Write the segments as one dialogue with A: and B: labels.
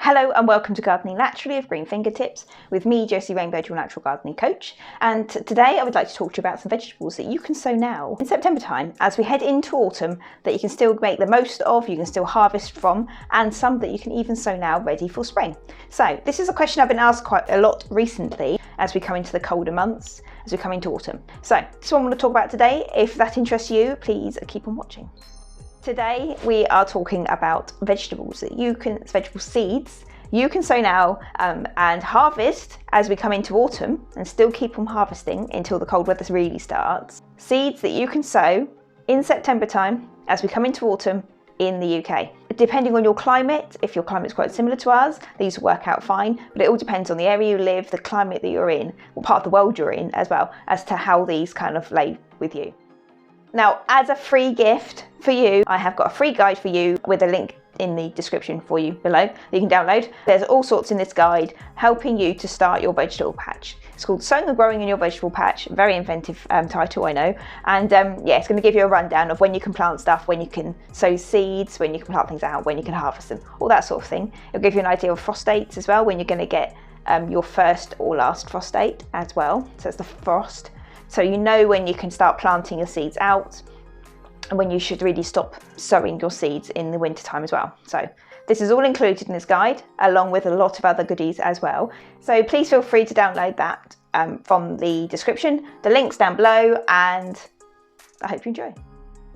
A: Hello and welcome to Gardening Naturally of Green Fingertips with me, Josie Rainbow, your natural gardening coach. And today I would like to talk to you about some vegetables that you can sow now in September time as we head into autumn that you can still make the most of, you can still harvest from, and some that you can even sow now ready for spring. So this is a question I've been asked quite a lot recently as we come into the colder months, as we come into autumn. So this is what I'm going to talk about today. If that interests you, please keep on watching. Today we are talking about vegetables that vegetable seeds you can sow now and harvest as we come into autumn and still keep on harvesting until the cold weather really starts. Seeds that you can sow in September time as we come into autumn in the UK. Depending on your climate, if your climate's quite similar to ours, these will work out fine, but it all depends on the area you live, the climate that you're in, what part of the world you're in as well, as to how these kind of lay with you. Now, as a free gift for you, I have got a free guide for you with a link in the description for you below that you can download. There's all sorts in this guide helping you to start your vegetable patch. It's called Sowing and Growing in Your Vegetable Patch. Very inventive title, I know. And yeah, it's going to give you a rundown of when you can plant stuff, when you can sow seeds, when you can plant things out, when you can harvest them, all that sort of thing. It'll give you an idea of frost dates as well, when you're going to get your first or last frost date as well. So it's the frost. So you know when you can start planting your seeds out and when you should really stop sowing your seeds in the winter time as well. So this is all included in this guide, along with a lot of other goodies as well. So please feel free to download that from the description. The link's down below, and I hope you enjoy.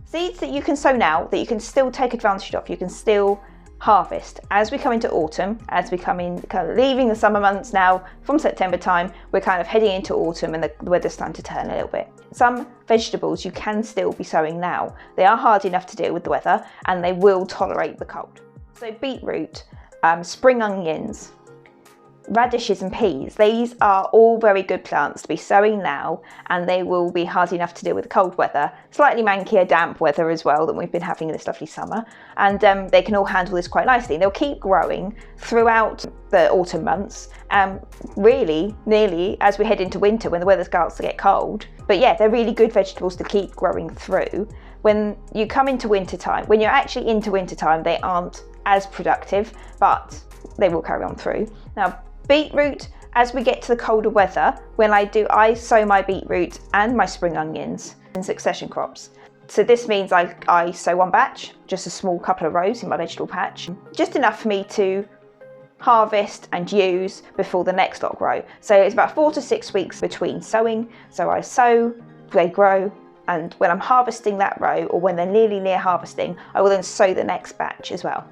A: Seeds that you can sow now that you can still take advantage of, you can still harvest as we come into autumn, as we come in, kind of leaving the summer months now. From September time, we're kind of heading into autumn and the weather's starting to turn a little bit. Some vegetables you can still be sowing now. They are hard enough to deal with the weather and they will tolerate the cold. So beetroot, spring onions, radishes and peas, these are all very good plants to be sowing now, and they will be hard enough to deal with the cold weather, slightly mankier damp weather as well that we've been having this lovely summer, and they can all handle this quite nicely. They'll keep growing throughout the autumn months, really nearly as we head into winter when the weather starts to get cold. But yeah, they're really good vegetables to keep growing through. When you come into winter time, when you're actually into winter time, they aren't as productive, but they will carry on through. Now, beetroot, as we get to the colder weather, when I sow my beetroot and my spring onions in succession crops. So this means I sow one batch, just a small couple of rows in my vegetable patch, just enough for me to harvest and use before the next lot grow. So it's about 4 to 6 weeks between sowing. So I sow, they grow, and when I'm harvesting that row, or when they're nearly near harvesting, I will then sow the next batch as well.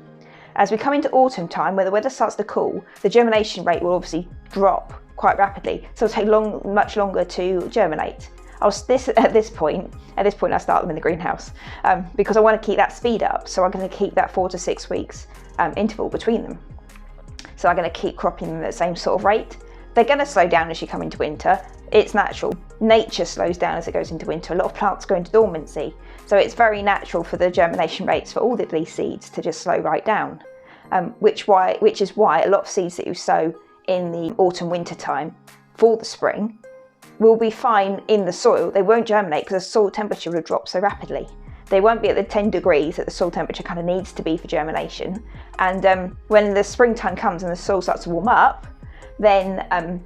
A: As we come into autumn time, where the weather starts to cool, the germination rate will obviously drop quite rapidly. So it'll take much longer to germinate. At this point, I start them in the greenhouse because I want to keep that speed up. So I'm going to keep that 4 to 6 weeks interval between them. So I'm going to keep cropping them at the same sort of rate. They're going to slow down as you come into winter. It's natural. Nature slows down as it goes into winter. A lot of plants go into dormancy. So it's very natural for the germination rates for all of these seeds to just slow right down. Which is why a lot of seeds that you sow in the autumn winter time for the spring will be fine in the soil. They won't germinate because the soil temperature will drop so rapidly. They won't be at the 10 degrees that the soil temperature kind of needs to be for germination. And when the springtime comes and the soil starts to warm up, then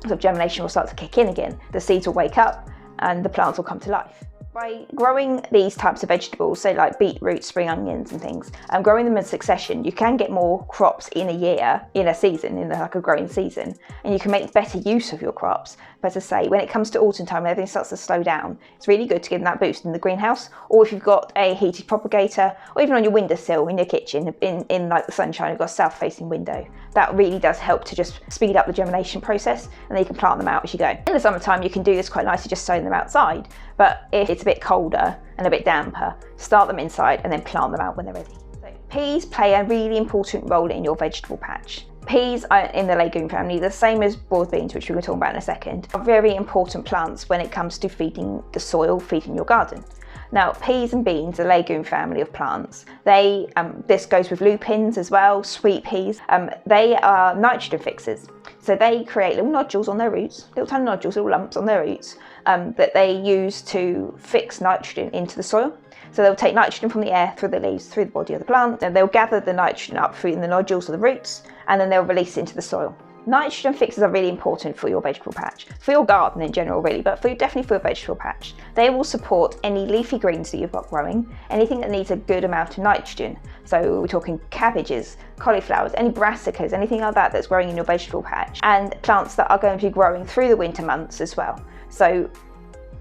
A: the germination will start to kick in again. The seeds will wake up and the plants will come to life. By growing these types of vegetables, so like beetroot, spring onions and things, and growing them in succession, you can get more crops in a year, in a season, in like a growing season, and you can make better use of your crops. But as I say, when it comes to autumn time, everything starts to slow down. It's really good to give them that boost in the greenhouse, or if you've got a heated propagator, or even on your windowsill in your kitchen, in like the sunshine, you've got a south-facing window. That really does help to just speed up the germination process, and then you can plant them out as you go. In the summertime, you can do this quite nicely, just sowing them outside. But if it's a bit colder and a bit damper, start them inside and then plant them out when they're ready. So peas play a really important role in your vegetable patch. Peas are in the legume family, the same as broad beans, which we're going to talk about in a second, are very important plants when it comes to feeding the soil, feeding your garden. Now, peas and beans, a legume family of plants, this goes with lupins as well, sweet peas. They are nitrogen fixers. So they create little nodules on their roots, little tiny nodules, little lumps on their roots that they use to fix nitrogen into the soil. So they'll take nitrogen from the air through the leaves, through the body of the plant, and they'll gather the nitrogen up through the nodules or the roots, and then they'll release it into the soil. Nitrogen fixers are really important for your vegetable patch, for your garden in general really, but definitely for your vegetable patch. They will support any leafy greens that you've got growing, anything that needs a good amount of nitrogen. So we're talking cabbages, cauliflowers, any brassicas, anything like that that's growing in your vegetable patch, and plants that are going to be growing through the winter months as well. So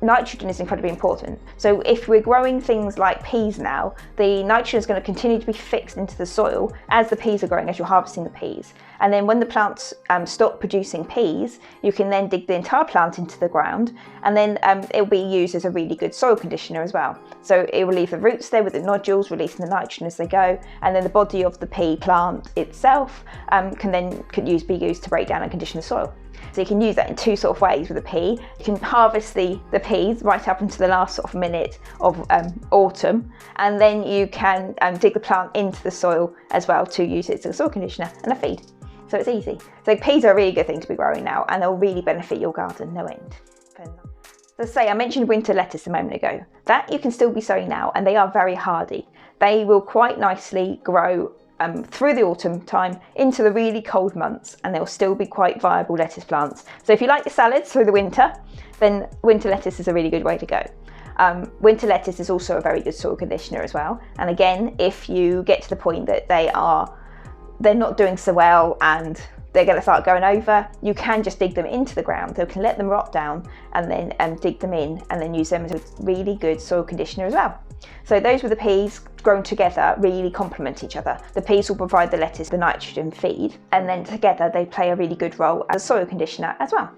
A: nitrogen is incredibly important. So if we're growing things like peas now, the nitrogen is going to continue to be fixed into the soil as the peas are growing, as you're harvesting the peas. And then when the plants stop producing peas, you can then dig the entire plant into the ground, and then it will be used as a really good soil conditioner as well. So it will leave the roots there with the nodules releasing the nitrogen as they go, and then the body of the pea plant itself could be used to break down and condition the soil. So you can use that in two sort of ways with a pea. You can harvest the peas right up into the last sort of minute of autumn, and then you can dig the plant into the soil as well to use it as a soil conditioner and a feed. So it's easy. So peas are a really good thing to be growing now, and they'll really benefit your garden no end. So say I mentioned winter lettuce a moment ago. That you can still be sowing now, and they are very hardy. They will quite nicely grow through the autumn time into the really cold months, and they'll still be quite viable lettuce plants. So if you like your salads through the winter, then winter lettuce is a really good way to go. Winter lettuce is also a very good soil conditioner as well. And again, if you get to the point that they're not doing so well and they're going to start going over, you can just dig them into the ground. You can let them rot down and then dig them in, and then use them as a really good soil conditioner as well. So those with the peas grown together really complement each other. The peas will provide the lettuce the nitrogen feed, and then together they play a really good role as a soil conditioner as well.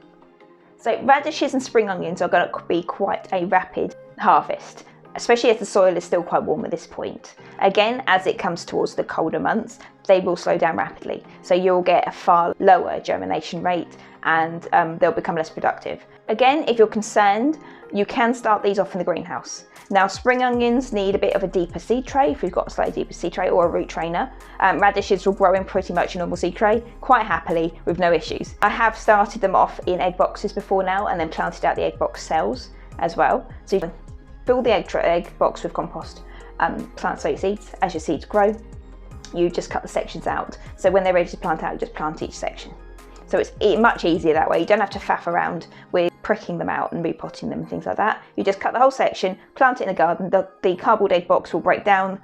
A: So radishes and spring onions are going to be quite a rapid harvest, especially as the soil is still quite warm at this point. Again, as it comes towards the colder months, they will slow down rapidly. So you'll get a far lower germination rate, and they'll become less productive. Again, if you're concerned, you can start these off in the greenhouse. Now, spring onions need a bit of a deeper seed tray if you've got a slightly deeper seed tray, or a root trainer. Radishes will grow in pretty much a normal seed tray quite happily with no issues. I have started them off in egg boxes before now, and then planted out the egg box cells as well. So you can fill the egg box with compost, plant sow your seeds. As your seeds grow, you just cut the sections out. So when they're ready to plant out, you just plant each section. So it's much easier that way. You don't have to faff around with pricking them out and repotting them and things like that. You just cut the whole section, plant it in the garden. The cardboard egg box will break down,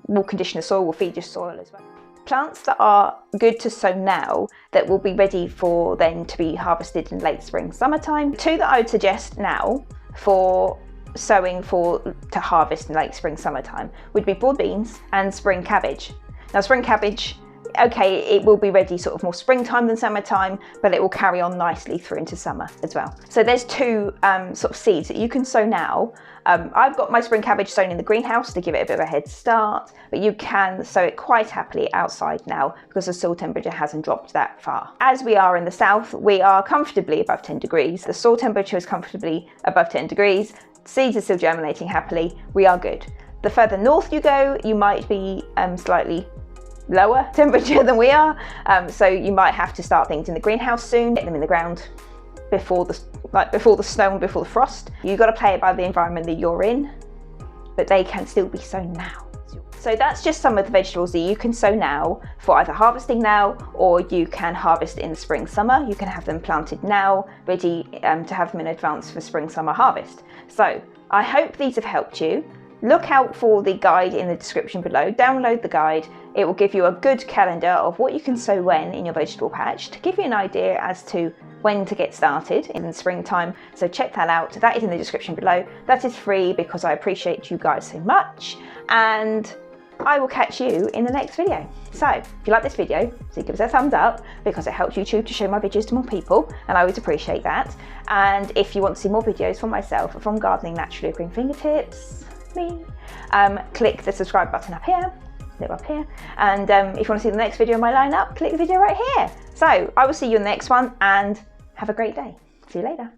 A: will condition the soil, will feed your soil as well. Plants that are good to sow now, that will be ready for then to be harvested in late spring, summertime. Two that I would suggest now for sowing to harvest in late spring, summertime would be broad beans and spring cabbage. Now, spring cabbage, okay, it will be ready sort of more springtime than summertime, but it will carry on nicely through into summer as well. So there's two sort of seeds that you can sow now. I've got my spring cabbage sown in the greenhouse to give it a bit of a head start, but you can sow it quite happily outside now because the soil temperature hasn't dropped that far. As we are in the south, we are comfortably above 10 degrees. The soil temperature is comfortably above 10 degrees. Seeds are still germinating happily. We are good. The further north you go, you might be slightly lower temperature than we are, so you might have to start things in the greenhouse soon, get them in the ground before the snow and before the frost. You've got to play it by the environment that you're in, but they can still be sown now. So that's just some of the vegetables that you can sow now for either harvesting now, or you can harvest in the spring, summer. You can have them planted now, ready to have them in advance for spring, summer harvest. So I hope these have helped you. Look out for the guide in the description below. Download the guide. It will give you a good calendar of what you can sow when in your vegetable patch to give you an idea as to when to get started in the springtime. So check that out. That is in the description below. That is free because I appreciate you guys so much. And I will catch you in the next video. So if you like this video, please give us a thumbs up because it helps YouTube to show my videos to more people, and I always appreciate that. And if you want to see more videos from myself, from Gardening Naturally with Green Fingertips, click the subscribe button up here, and if you want to see the next video in my lineup, click the video right here. So I will see you in the next one, and have a great day. See you later.